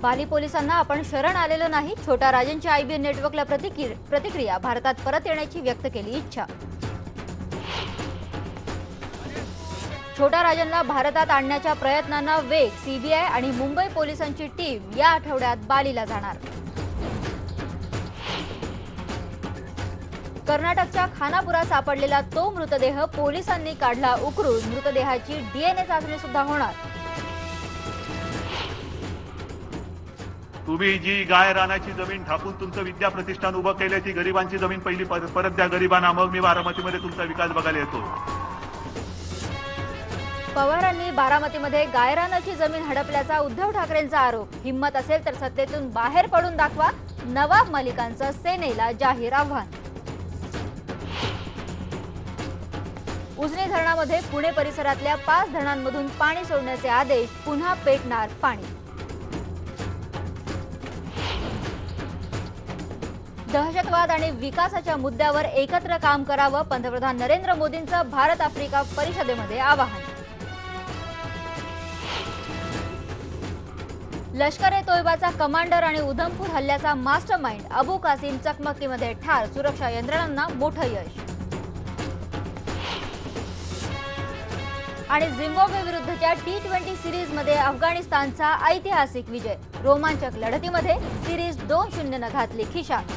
बाली पोलिसांना आपण शरण आलेलो नाही, छोटा राजनच्या आयबीएन नेटवर्कला प्रतिक्रिया, भारतात परत येण्याची व्यक्त केली इच्छा। छोटा राजनला भारतात आणण्याच्या प्रयत्नांना वेग, सीबीआय आणि मुंबई पोलिसांची टीम या आठवड्यात बालीला जाणार। कर्नाटकच्या खानापुरात सापडलेला तो मृतदेह पोलिसांनी काढला उकरून, मृतदेहाची डीएनए चाचणी सुद्धा होणार। तुम्ही जी गाय रानाची जमीन ठाकून तुमचं विद्या प्रतिष्ठान उभं केले, ती गरिबांची जमीन पहिली परत द्या गरिबांना, मग मी बारामतीमध्ये तुमचा विकास बघायला येतो। पवारांनी बारामतीमध्ये गायरानाची जमीन हडपल्याचा उद्धव ठाकरेंचा आरोप, हिम्मत असेल तर सत्तेतून बाहेर पडून दाखवा, नवाब मलिकांचं सेनेला जाहीर आव्हान। उजनी धरणामध्ये पुणे परिसरातल्या 5 धरणांमधून पाणी सोडण्याचे आदेश, पुन्हा पेटणार पाणी। दहशतवाद आणि विकासाच्या मुद्द्यावर एकत्र काम करावं, पंतप्रधान नरेंद्र मोदींचं भारत आफ्रिका परिषदेमध्ये आवाहन। लष्कर-ए-तोयबाचा कमांडर आणि उधमपूर हल्ल्याचा मास्टरमाइंड अबू कासिम चकमकीमध्ये ठार, सुरक्षा यंत्रणांना मोठं यश। आणि झिम्बाब्वे विरुद्धच्या T20 सिरीजमध्ये अफगाणिस्तानचा ऐतिहासिक विजय, रोमांचक लढतीमध्ये सिरीज 2-0 ने घातली खिशात।